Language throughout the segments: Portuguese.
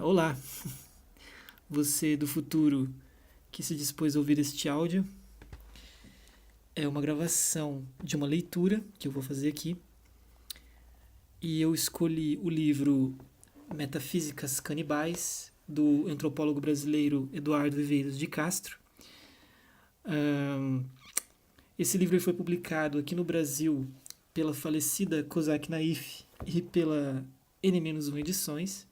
Olá, você do futuro que se dispôs a ouvir este áudio. É uma gravação de uma leitura que eu vou fazer aqui. E eu escolhi o livro Metafísicas Canibais, do antropólogo brasileiro Eduardo Viveiros de Castro. Esse livro foi publicado aqui no Brasil pela falecida Cosac Naif e pela N-1 Edições.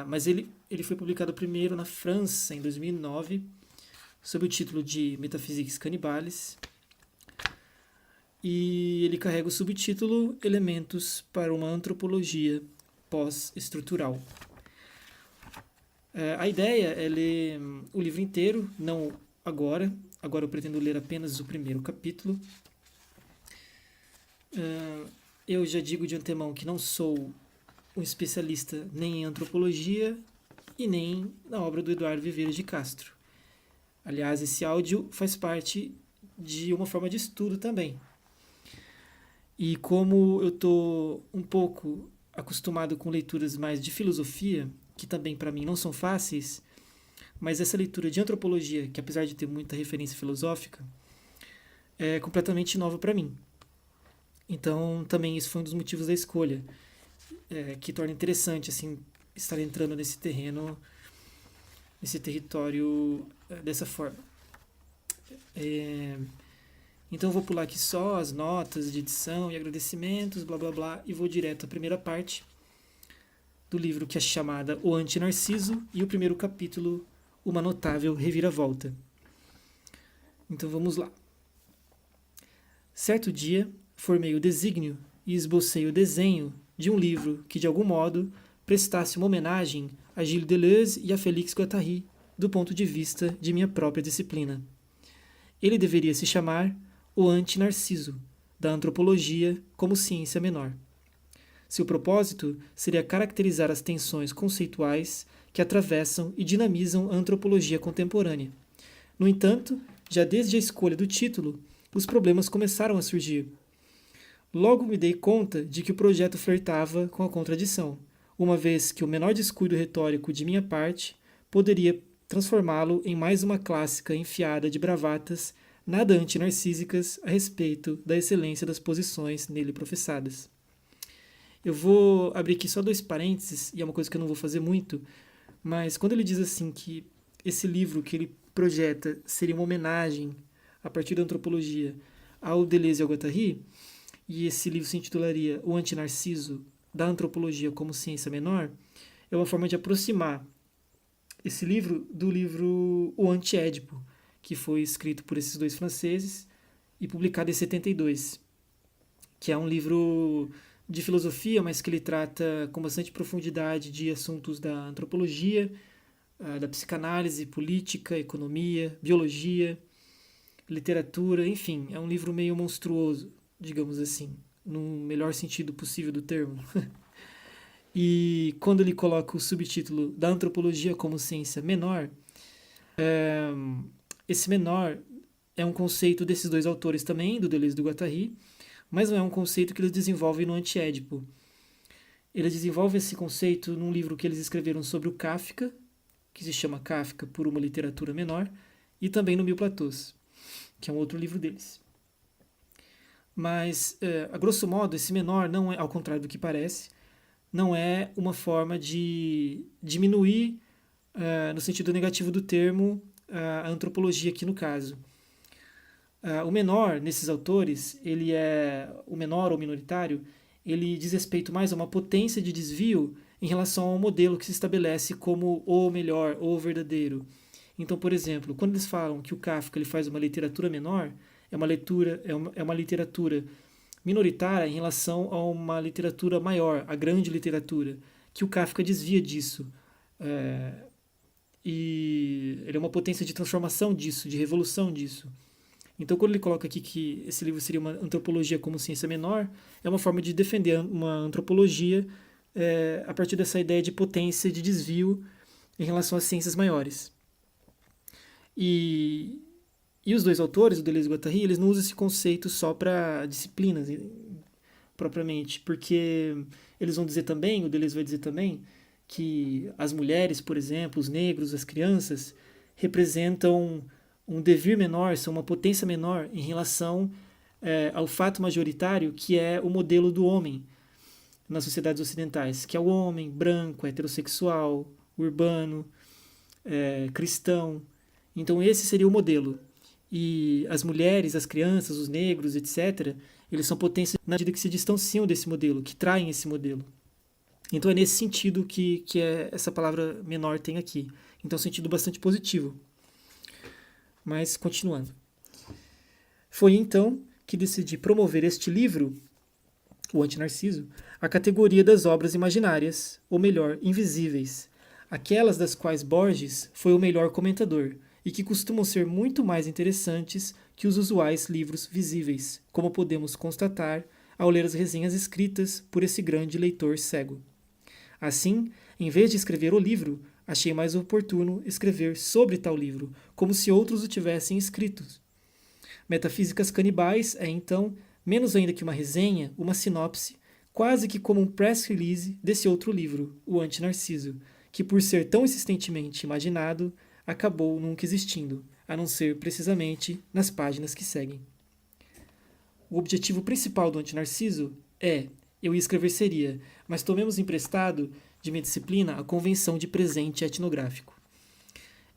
Mas ele foi publicado primeiro na França, em 2009, sob o título de Metaphysiques Cannibales. E ele carrega o subtítulo Elementos para uma Antropologia Pós-Estrutural. A ideia é ler o livro inteiro, não agora. Agora eu pretendo ler apenas o primeiro capítulo. Eu já digo de antemão que não sou um especialista nem em antropologia e nem na obra do Eduardo Viveiros de Castro. Aliás, esse áudio faz parte de uma forma de estudo também. E como eu estou um pouco acostumado com leituras mais de filosofia, que também para mim não são fáceis, mas essa leitura de antropologia, que apesar de ter muita referência filosófica, é completamente nova para mim. Então, também isso foi um dos motivos da escolha, que torna interessante assim estar entrando nesse terreno, nesse território dessa forma. Então eu vou pular aqui só as notas de edição e agradecimentos, blá blá blá, e vou direto à primeira parte do livro, que é chamada O Antinarciso, e o primeiro capítulo, Uma Notável Reviravolta. Então vamos lá. Certo dia, formei o desígnio e esbocei o desenho de um livro que, de algum modo, prestasse uma homenagem a Gilles Deleuze e a Félix Guattari do ponto de vista de minha própria disciplina. Ele deveria se chamar O Antinarciso, da antropologia como ciência menor. Seu propósito seria caracterizar as tensões conceituais que atravessam e dinamizam a antropologia contemporânea. No entanto, já desde a escolha do título, os problemas começaram a surgir. Logo me dei conta de que o projeto flertava com a contradição, uma vez que o menor descuido retórico de minha parte poderia transformá-lo em mais uma clássica enfiada de bravatas nada antinarcísicas a respeito da excelência das posições nele professadas. Eu vou abrir aqui só dois parênteses, e é uma coisa que eu não vou fazer muito, mas quando ele diz assim que esse livro que ele projeta seria uma homenagem, a partir da antropologia, ao Deleuze e ao Guattari, e esse livro se intitularia O Antinarciso, da antropologia como ciência menor, é uma forma de aproximar esse livro do livro O Anti-Édipo, que foi escrito por esses dois franceses e publicado em 72, que é um livro de filosofia, mas que ele trata com bastante profundidade de assuntos da antropologia, da psicanálise, política, economia, biologia, literatura, enfim, é um livro meio monstruoso, digamos assim, no melhor sentido possível do termo. E quando ele coloca o subtítulo da antropologia como ciência menor, esse menor é um conceito desses dois autores também, do Deleuze e do Guattari, mas não é um conceito que eles desenvolvem no Anti-Édipo. Eles desenvolvem esse conceito num livro que eles escreveram sobre o Kafka, que se chama Kafka por uma literatura menor, e também no Mil Platôs, que é um outro livro deles. Mas, a grosso modo, esse menor não é, ao contrário do que parece, não é uma forma de diminuir, no sentido negativo do termo, a antropologia aqui no caso. O menor, nesses autores, ele é o menor ou minoritário, ele diz respeito mais a uma potência de desvio em relação ao modelo que se estabelece como o melhor, o verdadeiro. Então, por exemplo, quando eles falam que o Kafka ele faz uma literatura menor, é uma literatura minoritária em relação a uma literatura maior, a grande literatura, que o Kafka desvia disso. É, e ele é uma potência de transformação disso, de revolução disso. Então, quando ele coloca aqui que esse livro seria uma antropologia como ciência menor, é uma forma de defender uma antropologia a partir dessa ideia de potência de desvio em relação às ciências maiores. E, e os dois autores, o Deleuze e o Guattari, eles não usam esse conceito só para disciplinas, propriamente, porque eles vão dizer também, o Deleuze vai dizer também, que as mulheres, por exemplo, os negros, as crianças, representam um devir menor, são uma potência menor em relação ao fato majoritário que é o modelo do homem nas sociedades ocidentais, que é o homem branco, heterossexual, urbano, cristão. Então esse seria o modelo. E as mulheres, as crianças, os negros, etc., eles são potências na medida que se distanciam desse modelo, que traem esse modelo. Então é nesse sentido que essa palavra menor tem aqui. Então é um sentido bastante positivo. Mas continuando. Foi então que decidi promover este livro, o Antinarciso, a categoria das obras imaginárias, ou melhor, invisíveis, aquelas das quais Borges foi o melhor comentador e que costumam ser muito mais interessantes que os usuais livros visíveis, como podemos constatar ao ler as resenhas escritas por esse grande leitor cego. Assim, em vez de escrever o livro, achei mais oportuno escrever sobre tal livro, como se outros o tivessem escrito. Metafísicas Canibais é, então, menos ainda que uma resenha, uma sinopse, quase que como um press release desse outro livro, o Antinarciso, que por ser tão insistentemente imaginado, acabou nunca existindo, a não ser precisamente nas páginas que seguem. O objetivo principal do Antinarciso é, eu ia escrever seria, mas tomemos emprestado de minha disciplina a convenção de presente etnográfico.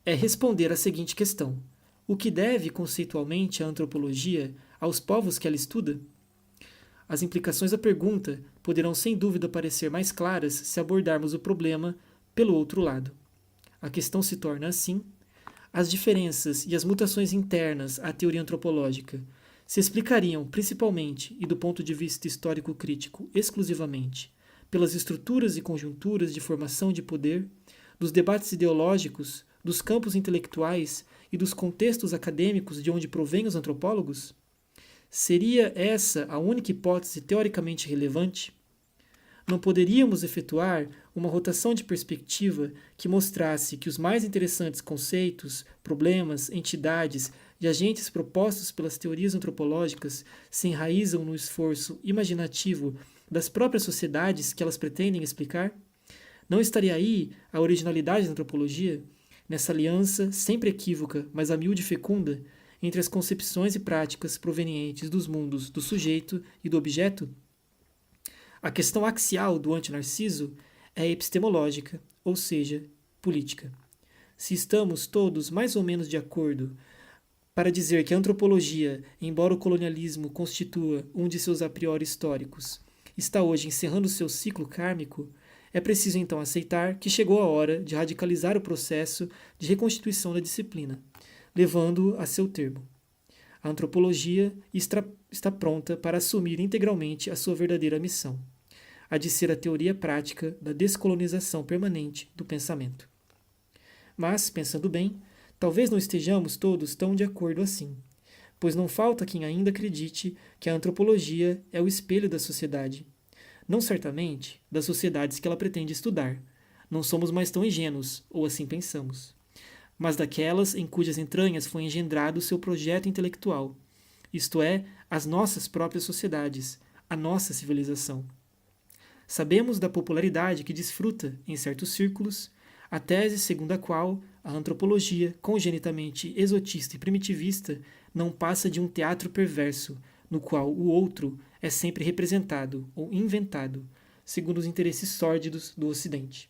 É responder à seguinte questão: o que deve conceitualmente a antropologia aos povos que ela estuda? As implicações da pergunta poderão sem dúvida parecer mais claras se abordarmos o problema pelo outro lado. A questão se torna, assim, as diferenças e as mutações internas à teoria antropológica se explicariam principalmente, e do ponto de vista histórico-crítico exclusivamente, pelas estruturas e conjunturas de formação de poder, dos debates ideológicos, dos campos intelectuais e dos contextos acadêmicos de onde provêm os antropólogos? Seria essa a única hipótese teoricamente relevante? Não poderíamos efetuar uma rotação de perspectiva que mostrasse que os mais interessantes conceitos, problemas, entidades e agentes propostos pelas teorias antropológicas se enraizam no esforço imaginativo das próprias sociedades que elas pretendem explicar? Não estaria aí a originalidade da antropologia, nessa aliança sempre equívoca, mas a miúde fecunda, entre as concepções e práticas provenientes dos mundos do sujeito e do objeto? A questão axial do Antinarciso é epistemológica, ou seja, política. Se estamos todos mais ou menos de acordo para dizer que a antropologia, embora o colonialismo constitua um de seus a priori históricos, está hoje encerrando seu ciclo kármico, é preciso então aceitar que chegou a hora de radicalizar o processo de reconstituição da disciplina, levando-o a seu termo. A antropologia está pronta para assumir integralmente a sua verdadeira missão, a de ser a teoria prática da descolonização permanente do pensamento. Mas, pensando bem, talvez não estejamos todos tão de acordo assim, pois não falta quem ainda acredite que a antropologia é o espelho da sociedade. Não certamente das sociedades que ela pretende estudar. Não somos mais tão ingênuos, ou assim pensamos, mas daquelas em cujas entranhas foi engendrado seu projeto intelectual, isto é, as nossas próprias sociedades, a nossa civilização. Sabemos da popularidade que desfruta, em certos círculos, a tese segundo a qual a antropologia, congenitamente exotista e primitivista, não passa de um teatro perverso, no qual o outro é sempre representado ou inventado, segundo os interesses sórdidos do Ocidente.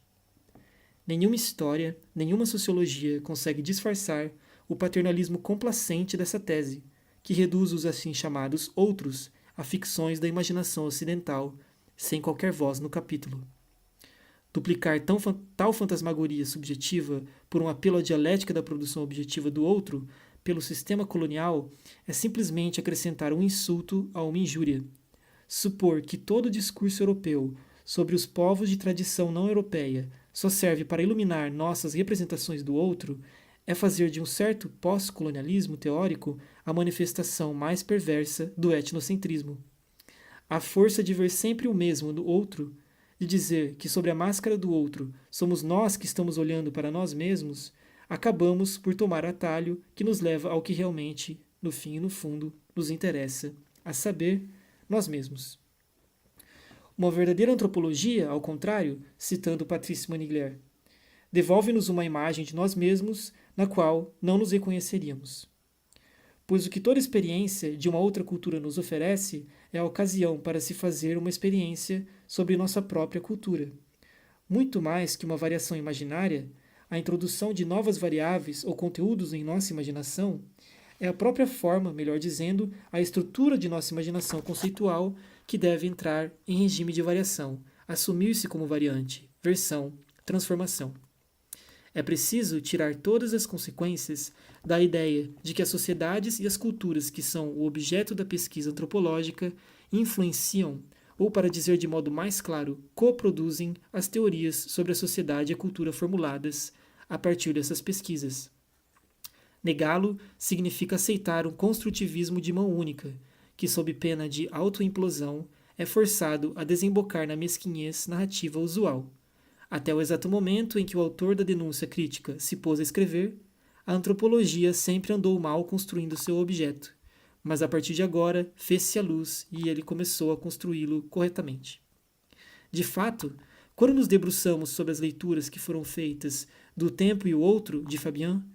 Nenhuma história, nenhuma sociologia consegue disfarçar o paternalismo complacente dessa tese, que reduz os assim chamados outros a ficções da imaginação ocidental, sem qualquer voz no capítulo. Duplicar tal fantasmagoria subjetiva por um apelo à dialética da produção objetiva do outro pelo sistema colonial é simplesmente acrescentar um insulto a uma injúria. Supor que todo o discurso europeu sobre os povos de tradição não europeia só serve para iluminar nossas representações do outro é fazer de um certo pós-colonialismo teórico a manifestação mais perversa do etnocentrismo. A força de ver sempre o mesmo no outro, de dizer que sobre a máscara do outro somos nós que estamos olhando para nós mesmos, acabamos por tomar atalho que nos leva ao que realmente, no fim e no fundo, nos interessa, a saber, nós mesmos. Uma verdadeira antropologia, ao contrário, citando Patrice Manigler, devolve-nos uma imagem de nós mesmos na qual não nos reconheceríamos. Pois o que toda experiência de uma outra cultura nos oferece é a ocasião para se fazer uma experiência sobre nossa própria cultura. Muito mais que uma variação imaginária, a introdução de novas variáveis ou conteúdos em nossa imaginação é a própria forma, melhor dizendo, a estrutura de nossa imaginação conceitual que deve entrar em regime de variação, assumir-se como variante, versão, transformação. É preciso tirar todas as consequências da ideia de que as sociedades e as culturas que são o objeto da pesquisa antropológica influenciam, ou para dizer de modo mais claro, coproduzem as teorias sobre a sociedade e a cultura formuladas a partir dessas pesquisas. Negá-lo significa aceitar um construtivismo de mão única, que, sob pena de autoimplosão, é forçado a desembocar na mesquinhez narrativa usual. Até o exato momento em que o autor da denúncia crítica se pôs a escrever, a antropologia sempre andou mal construindo seu objeto, mas a partir de agora fez-se a luz e ele começou a construí-lo corretamente. De fato, quando nos debruçamos sobre as leituras que foram feitas do Tempo e o Outro, de Fabian,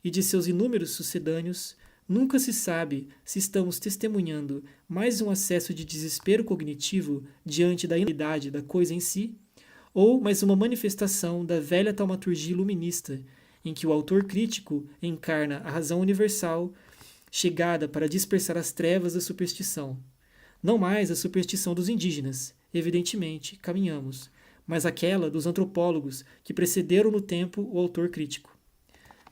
e de seus inúmeros sucedâneos, nunca se sabe se estamos testemunhando mais um acesso de desespero cognitivo diante da inanidade da coisa em si, ou mais uma manifestação da velha taumaturgia iluminista, em que o autor crítico encarna a razão universal chegada para dispersar as trevas da superstição. Não mais a superstição dos indígenas, evidentemente, caminhamos, mas aquela dos antropólogos que precederam no tempo o autor crítico.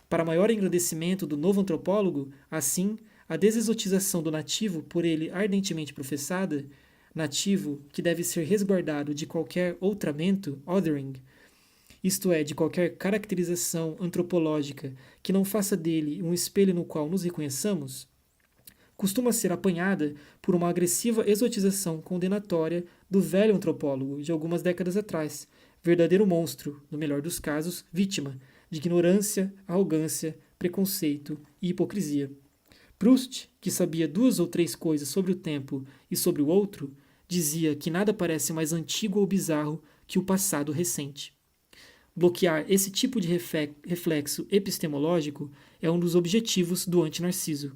Para maior engrandecimento do novo antropólogo, assim, a desexotização do nativo por ele ardentemente professada, nativo que deve ser resguardado de qualquer outramento, othering, isto é, de qualquer caracterização antropológica que não faça dele um espelho no qual nos reconheçamos, costuma ser apanhada por uma agressiva exotização condenatória do velho antropólogo de algumas décadas atrás, verdadeiro monstro, no melhor dos casos, vítima de ignorância, arrogância, preconceito e hipocrisia. Proust, que sabia 2 ou 3 coisas sobre o tempo e sobre o outro, dizia que nada parece mais antigo ou bizarro que o passado recente. Bloquear esse tipo de reflexo epistemológico é um dos objetivos do anti-Narciso.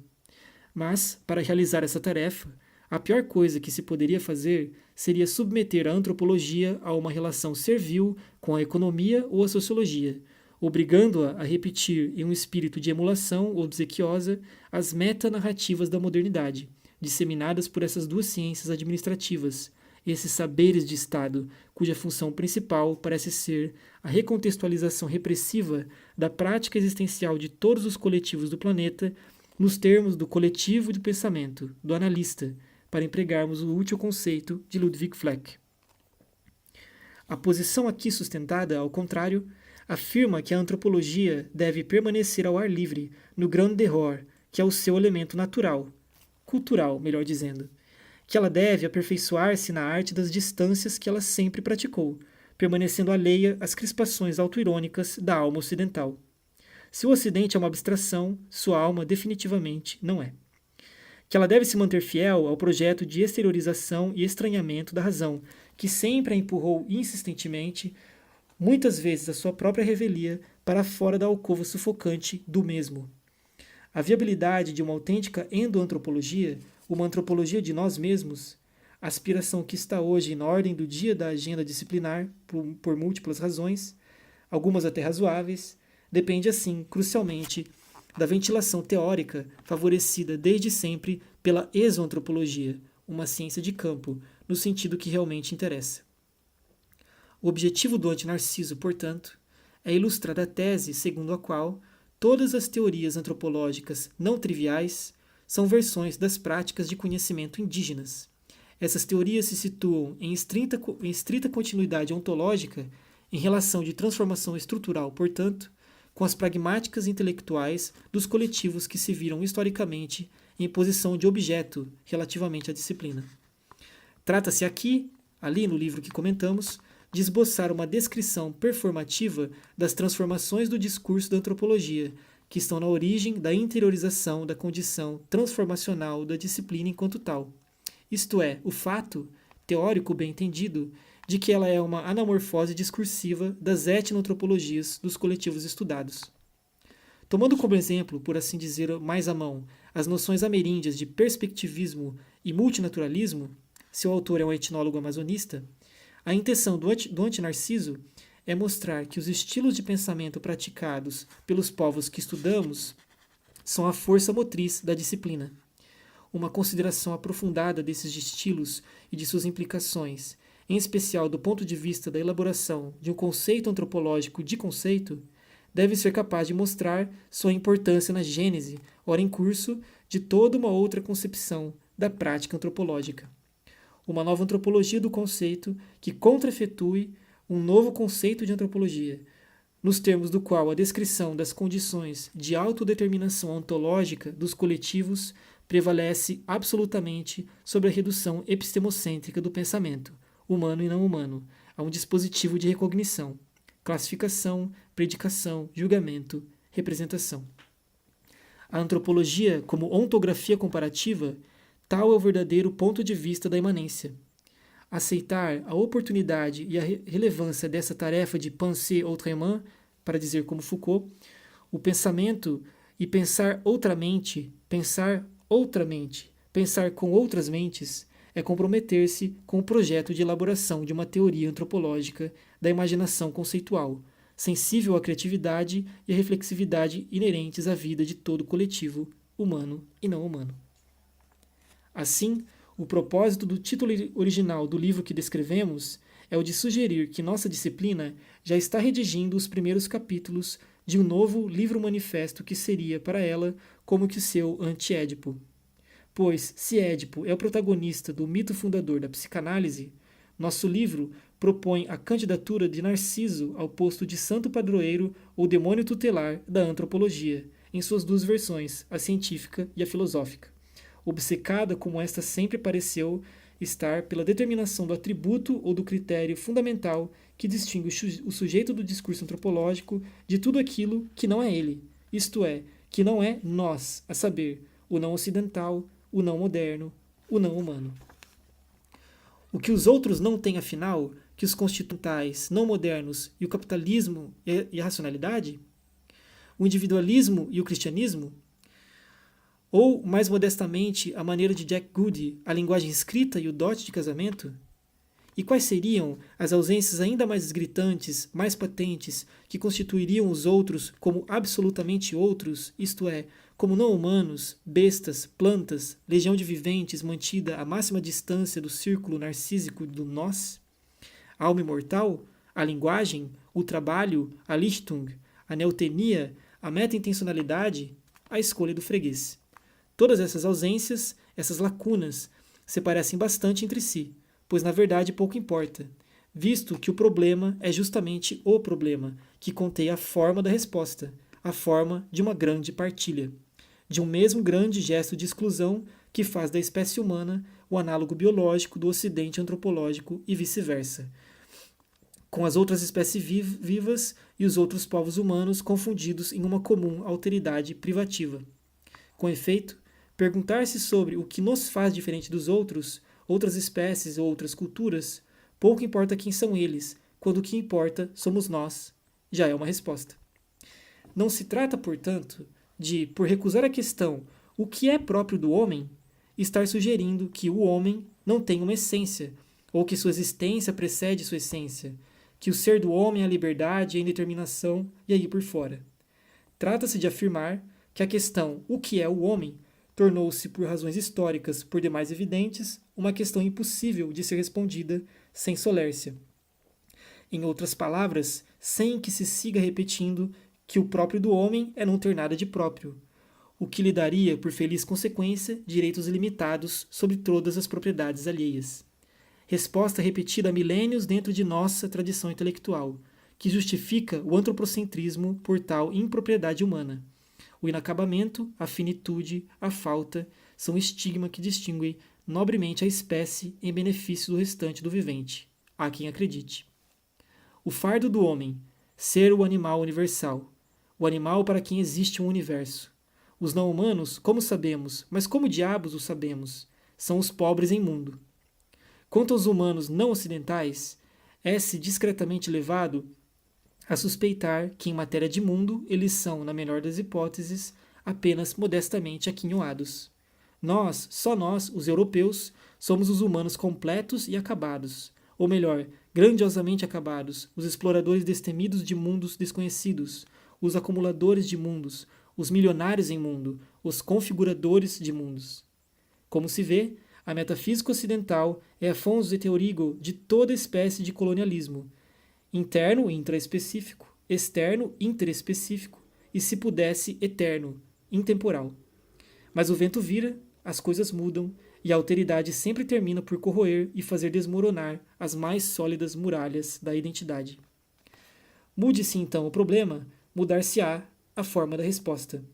Mas, para realizar essa tarefa, a pior coisa que se poderia fazer seria submeter a antropologia a uma relação servil com a economia ou a sociologia, obrigando-a a repetir em um espírito de emulação obsequiosa as metanarrativas da modernidade, disseminadas por essas 2 ciências administrativas, esses saberes de Estado, cuja função principal parece ser a recontextualização repressiva da prática existencial de todos os coletivos do planeta nos termos do coletivo de pensamento, do analista, para empregarmos o útil conceito de Ludwig Fleck. A posição aqui sustentada, ao contrário, afirma que a antropologia deve permanecer ao ar livre, no grand dehors, que é o seu elemento natural, cultural, melhor dizendo, que ela deve aperfeiçoar-se na arte das distâncias que ela sempre praticou, permanecendo alheia às crispações autoirônicas da alma ocidental. Se o Ocidente é uma abstração, sua alma definitivamente não é. Que ela deve se manter fiel ao projeto de exteriorização e estranhamento da razão, que sempre a empurrou insistentemente, muitas vezes a sua própria revelia, para fora da alcova sufocante do mesmo. A viabilidade de uma autêntica endoantropologia, uma antropologia de nós mesmos, aspiração que está hoje na ordem do dia da agenda disciplinar, por múltiplas razões, algumas até razoáveis, depende assim, crucialmente, da ventilação teórica favorecida desde sempre pela exoantropologia, uma ciência de campo, no sentido que realmente interessa. O objetivo do anti-Narciso, portanto, é ilustrar a tese segundo a qual todas as teorias antropológicas não triviais são versões das práticas de conhecimento indígenas. Essas teorias se situam em estrita continuidade ontológica em relação de transformação estrutural, portanto, com as pragmáticas intelectuais dos coletivos que se viram historicamente em posição de objeto relativamente à disciplina. Trata-se aqui, ali no livro que comentamos, de esboçar uma descrição performativa das transformações do discurso da antropologia, que estão na origem da interiorização da condição transformacional da disciplina enquanto tal. Isto é, o fato teórico bem entendido, de que ela é uma anamorfose discursiva das etnoantropologias dos coletivos estudados. Tomando como exemplo, por assim dizer, mais à mão, as noções ameríndias de perspectivismo e multinaturalismo, seu autor é um etnólogo amazonista, a intenção do antinarciso é mostrar que os estilos de pensamento praticados pelos povos que estudamos são a força motriz da disciplina. Uma consideração aprofundada desses estilos e de suas implicações, em especial do ponto de vista da elaboração de um conceito antropológico de conceito, deve ser capaz de mostrar sua importância na gênese, ora em curso, de toda uma outra concepção da prática antropológica. Uma nova antropologia do conceito que contra-efetue um novo conceito de antropologia, nos termos do qual a descrição das condições de autodeterminação ontológica dos coletivos prevalece absolutamente sobre a redução epistemocêntrica do pensamento, humano e não humano, a um dispositivo de recognição, classificação, predicação, julgamento, representação. A antropologia, como ontografia comparativa, tal é o verdadeiro ponto de vista da imanência. Aceitar a oportunidade e a relevância dessa tarefa de penser autrement, para dizer como Foucault, o pensamento e pensar outramente, pensar com outras mentes, é comprometer-se com o projeto de elaboração de uma teoria antropológica da imaginação conceitual, sensível à criatividade e à reflexividade inerentes à vida de todo coletivo, humano e não humano. Assim, o propósito do título original do livro que descrevemos é o de sugerir que nossa disciplina já está redigindo os primeiros capítulos de um novo livro-manifesto que seria para ela como que seu anti-Édipo. Pois, se Édipo é o protagonista do mito fundador da psicanálise, nosso livro propõe a candidatura de Narciso ao posto de santo padroeiro ou demônio tutelar da antropologia, em suas duas versões, a científica e a filosófica, obcecada como esta sempre pareceu estar pela determinação do atributo ou do critério fundamental que distingue o sujeito do discurso antropológico de tudo aquilo que não é ele, isto é, que não é nós, a saber, o não ocidental, o não moderno, o não humano. O que os outros não têm, afinal, que os constitucionais não modernos e o capitalismo e a racionalidade? O individualismo e o cristianismo? Ou, mais modestamente, a maneira de Jack Goody, a linguagem escrita e o dote de casamento? E quais seriam as ausências ainda mais gritantes, mais patentes, que constituiriam os outros como absolutamente outros, isto é, como não humanos, bestas, plantas, legião de viventes mantida à máxima distância do círculo narcísico do nós? A alma imortal? A linguagem? O trabalho? A Lichtung? A neotenia? A meta-intencionalidade? A escolha do freguês. Todas essas ausências, essas lacunas, se parecem bastante entre si, pois na verdade pouco importa, visto que o problema é justamente o problema, que contém a forma da resposta, a forma de uma grande partilha, de um mesmo grande gesto de exclusão que faz da espécie humana o análogo biológico do ocidente antropológico e vice-versa, com as outras espécies vivas e os outros povos humanos confundidos em uma comum alteridade privativa. Com efeito, perguntar-se sobre o que nos faz diferente dos outros, outras espécies ou outras culturas, pouco importa quem são eles, quando o que importa somos nós, já é uma resposta. Não se trata, portanto, de, por recusar a questão o que é próprio do homem, estar sugerindo que o homem não tem uma essência, ou que sua existência precede sua essência, que o ser do homem é a liberdade e a indeterminação e aí por fora. Trata-se de afirmar que a questão o que é o homem tornou-se, por razões históricas por demais evidentes, uma questão impossível de ser respondida sem solércia. Em outras palavras, sem que se siga repetindo que o próprio do homem é não ter nada de próprio, o que lhe daria, por feliz consequência, direitos ilimitados sobre todas as propriedades alheias. Resposta repetida há milênios dentro de nossa tradição intelectual, que justifica o antropocentrismo por tal impropriedade humana. O inacabamento, a finitude, a falta, são estigma que distinguem nobremente a espécie em benefício do restante do vivente. Há quem acredite. O fardo do homem, ser o animal universal. O animal para quem existe um universo. Os não humanos, como sabemos, mas como diabos o sabemos? São os pobres em mundo. Quanto aos humanos não ocidentais, é-se discretamente levado a suspeitar que, em matéria de mundo, eles são, na melhor das hipóteses, apenas modestamente aquinhoados. Nós, só nós, os europeus, somos os humanos completos e acabados, ou melhor, grandiosamente acabados, os exploradores destemidos de mundos desconhecidos, os acumuladores de mundos, os milionários em mundo, os configuradores de mundos. Como se vê, a metafísica ocidental é a fons de teorigo de toda espécie de colonialismo, interno e intraespecífico, externo interespecífico e, se pudesse, eterno, intemporal. Mas o vento vira, as coisas mudam e a alteridade sempre termina por corroer e fazer desmoronar as mais sólidas muralhas da identidade. Mude-se então o problema, mudar-se-á a forma da resposta.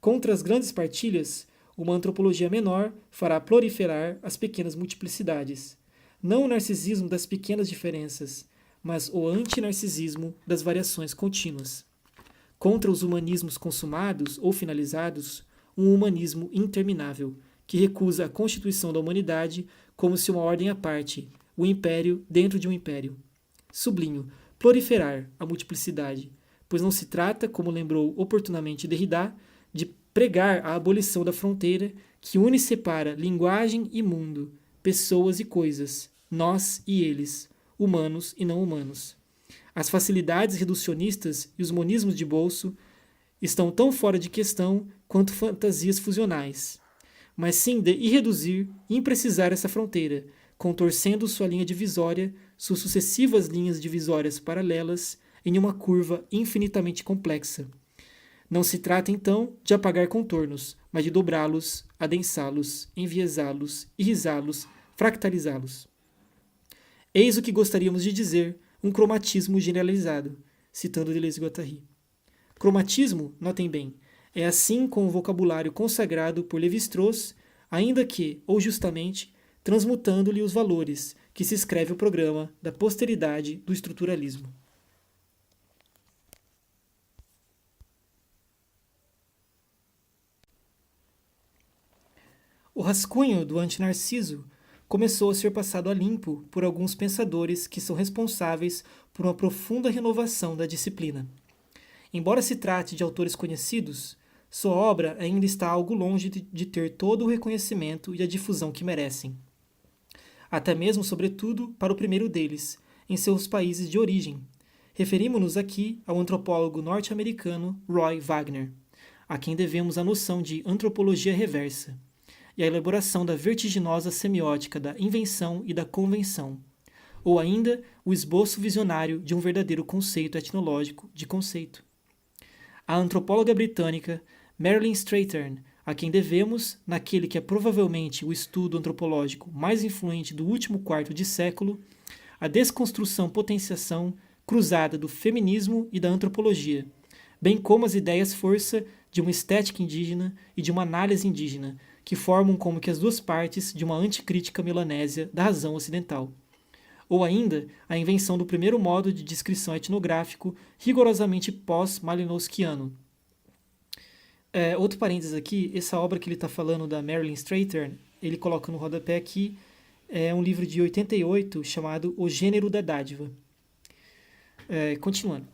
Contra as grandes partilhas, uma antropologia menor fará proliferar as pequenas multiplicidades. Não o narcisismo das pequenas diferenças, mas o antinarcisismo das variações contínuas. Contra os humanismos consumados ou finalizados, um humanismo interminável, que recusa a constituição da humanidade como se uma ordem à parte, o império dentro de um império. Sublinho, proliferar a multiplicidade, pois não se trata, como lembrou oportunamente Derrida, de pregar a abolição da fronteira que une e separa linguagem e mundo, pessoas e coisas, nós e eles, humanos e não humanos. As facilidades reducionistas e os monismos de bolso estão tão fora de questão quanto fantasias fusionais, mas sim de irreduzir e imprecisar essa fronteira, contorcendo sua linha divisória, suas sucessivas linhas divisórias paralelas, em uma curva infinitamente complexa. Não se trata, então, de apagar contornos, mas de dobrá-los, adensá-los, enviesá-los, irisá-los, fractalizá-los. Eis o que gostaríamos de dizer um cromatismo generalizado, citando Deleuze-Guattari. Cromatismo, notem bem, é assim com o vocabulário consagrado por Lévi-Strauss, ainda que, ou justamente, transmutando-lhe os valores que se escreve o programa da posteridade do estruturalismo. O rascunho do antinarciso começou a ser passado a limpo por alguns pensadores que são responsáveis por uma profunda renovação da disciplina. Embora se trate de autores conhecidos, sua obra ainda está algo longe de ter todo o reconhecimento e a difusão que merecem. Até mesmo, sobretudo, para o primeiro deles, em seus países de origem. Referimos-nos aqui ao antropólogo norte-americano Roy Wagner, a quem devemos a noção de antropologia reversa e a elaboração da vertiginosa semiótica da invenção e da convenção, ou ainda o esboço visionário de um verdadeiro conceito etnológico de conceito. A antropóloga britânica Marilyn Strathern, a quem devemos, naquele que é provavelmente o estudo antropológico mais influente do último quarto de século, a desconstrução-potenciação cruzada do feminismo e da antropologia, bem como as ideias-força de uma estética indígena e de uma análise indígena, que formam como que as duas partes de uma anticrítica melanésia da razão ocidental. Ou ainda, a invenção do primeiro modo de descrição etnográfico rigorosamente pós-malinowskiano. Outro parênteses aqui, essa obra que ele está falando da Marilyn Strathern, ele coloca no rodapé aqui, é um livro de 88 chamado O Gênero da Dádiva. Continuando.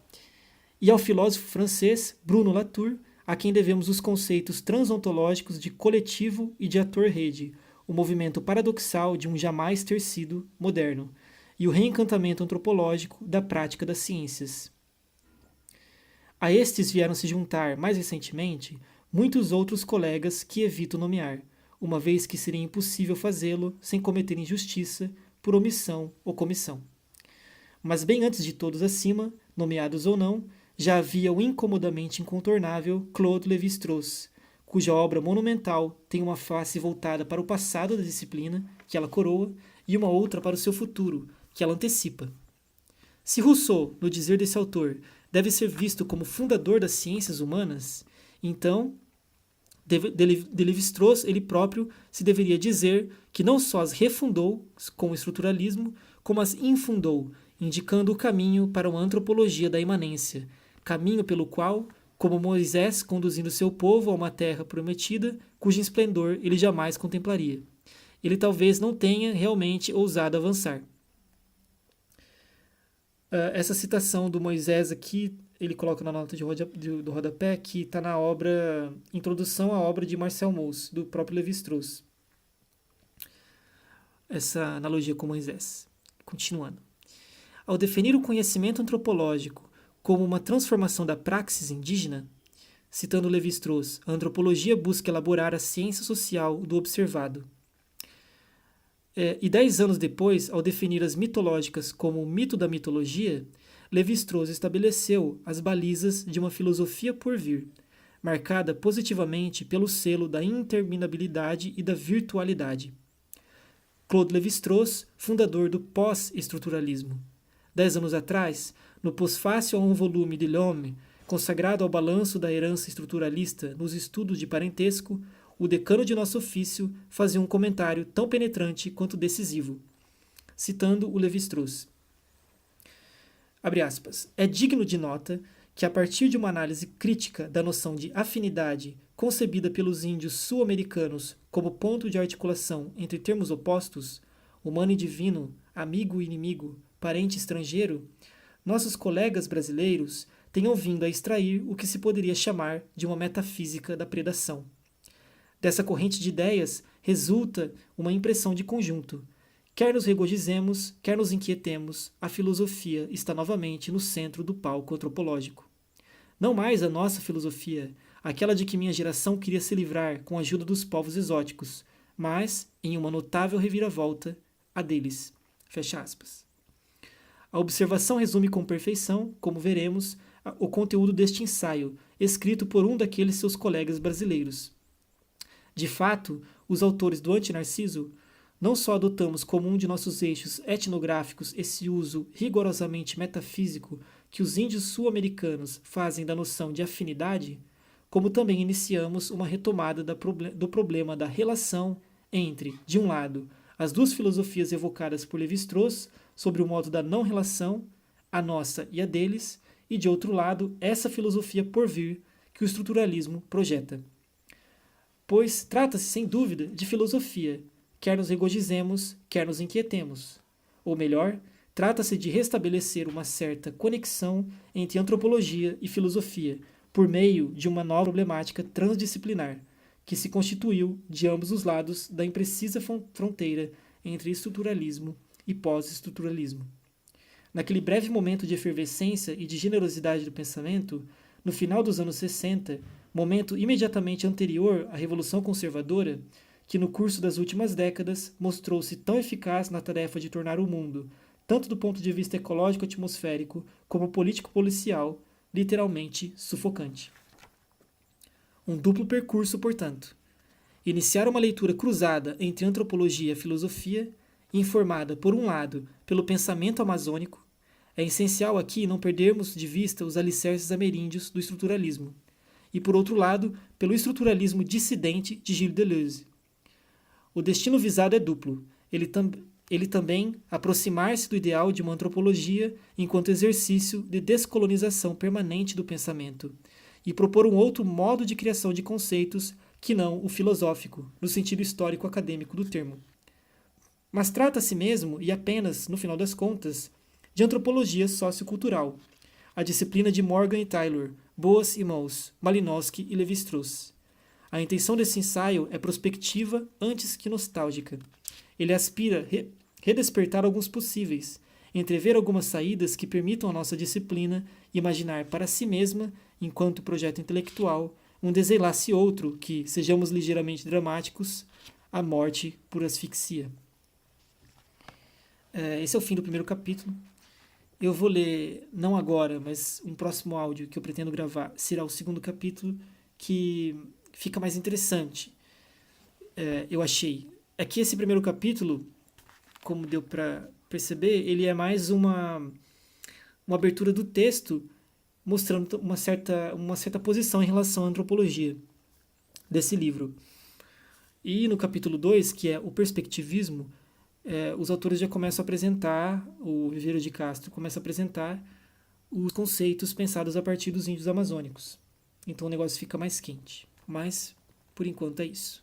E ao filósofo francês Bruno Latour, a quem devemos os conceitos transontológicos de coletivo e de ator-rede, o movimento paradoxal de um jamais ter sido moderno, e o reencantamento antropológico da prática das ciências. A estes vieram se juntar, mais recentemente, muitos outros colegas que evito nomear, uma vez que seria impossível fazê-lo sem cometer injustiça, por omissão ou comissão. Mas bem antes de todos acima, nomeados ou não, já havia o incomodamente incontornável Claude Lévi-Strauss, cuja obra monumental tem uma face voltada para o passado da disciplina, que ela coroa, e uma outra para o seu futuro, que ela antecipa. Se Rousseau, no dizer desse autor, deve ser visto como fundador das ciências humanas, então, de Lévi-Strauss ele próprio se deveria dizer que não só as refundou com o estruturalismo, como as infundou, indicando o caminho para uma antropologia da imanência, caminho pelo qual, como Moisés conduzindo seu povo a uma terra prometida, cujo esplendor ele jamais contemplaria. ele talvez não tenha realmente ousado avançar. Essa citação do Moisés aqui, ele coloca na nota do rodapé, que está na obra Introdução à obra de Marcel Mauss, do próprio Lévi-Strauss. Essa analogia com Moisés. Continuando. Ao definir o conhecimento antropológico como uma transformação da praxis indígena, citando Lévi-Strauss, a antropologia busca elaborar a ciência social do observado. E 10 anos depois, ao definir as mitológicas como o mito da mitologia, Lévi-Strauss estabeleceu as balizas de uma filosofia por vir, marcada positivamente pelo selo da interminabilidade e da virtualidade. Claude Lévi-Strauss, fundador do pós-estruturalismo. 10 anos atrás, no pós-fácil a um volume de L'Homme, consagrado ao balanço da herança estruturalista nos estudos de parentesco, o decano de nosso ofício fazia um comentário tão penetrante quanto decisivo, citando o Lévi-Strauss. Abre aspas. É digno de nota que, a partir de uma análise crítica da noção de afinidade concebida pelos índios sul-americanos como ponto de articulação entre termos opostos, humano e divino, amigo e inimigo, parente e estrangeiro, nossos colegas brasileiros tenham vindo a extrair o que se poderia chamar de uma metafísica da predação. Dessa corrente de ideias resulta uma impressão de conjunto. Quer nos regozijemos, quer nos inquietemos, a filosofia está novamente no centro do palco antropológico. Não mais a nossa filosofia, aquela de que minha geração queria se livrar com a ajuda dos povos exóticos, mas, em uma notável reviravolta, a deles. Fecha aspas. A observação resume com perfeição, como veremos, o conteúdo deste ensaio, escrito por um daqueles seus colegas brasileiros. De fato, os autores do Antinarciso não só adotamos como um de nossos eixos etnográficos esse uso rigorosamente metafísico que os índios sul-americanos fazem da noção de afinidade, como também iniciamos uma retomada do problema da relação entre, de um lado, as duas filosofias evocadas por Lévi-Strauss sobre o modo da não-relação, a nossa e a deles, e, de outro lado, essa filosofia por vir que o estruturalismo projeta. Pois trata-se, sem dúvida, de filosofia, quer nos regozijemos, quer nos inquietemos. Ou melhor, trata-se de restabelecer uma certa conexão entre antropologia e filosofia, por meio de uma nova problemática transdisciplinar, que se constituiu de ambos os lados da imprecisa fronteira entre estruturalismo e pós-estruturalismo. Naquele breve momento de efervescência e de generosidade do pensamento, no final dos anos 60, momento imediatamente anterior à Revolução Conservadora, que no curso das últimas décadas mostrou-se tão eficaz na tarefa de tornar o mundo, tanto do ponto de vista ecológico-atmosférico como político-policial, literalmente sufocante. Um duplo percurso, portanto. Iniciar uma leitura cruzada entre antropologia e filosofia, informada, por um lado, pelo pensamento amazônico. É essencial aqui não perdermos de vista os alicerces ameríndios do estruturalismo. E, por outro lado, pelo estruturalismo dissidente de Gilles Deleuze. O destino visado é duplo. Ele também aproximar-se do ideal de uma antropologia enquanto exercício de descolonização permanente do pensamento e propor um outro modo de criação de conceitos que não o filosófico, no sentido histórico-acadêmico do termo. Mas trata-se mesmo, e apenas, no final das contas, de antropologia sociocultural, a disciplina de Morgan e Taylor, Boas e Mauss, Malinowski e Lévi-Strauss. A intenção desse ensaio é prospectiva antes que nostálgica. Ele aspira a redespertar alguns possíveis, entrever algumas saídas que permitam à nossa disciplina imaginar para si mesma, enquanto projeto intelectual, um desenlace outro que, sejamos ligeiramente dramáticos, a morte por asfixia. Esse é o fim do primeiro capítulo. Eu vou ler, não agora, mas um próximo áudio que eu pretendo gravar será o segundo capítulo, que fica mais interessante, eu achei. É que esse primeiro capítulo, como deu para perceber, ele é mais uma abertura do texto, mostrando uma certa posição em relação à antropologia desse livro. E no capítulo 2, que é o perspectivismo, os autores já começam a apresentar, o Viveiro de Castro começa a apresentar os conceitos pensados a partir dos índios amazônicos. Então o negócio fica mais quente. Mas, por enquanto, é isso.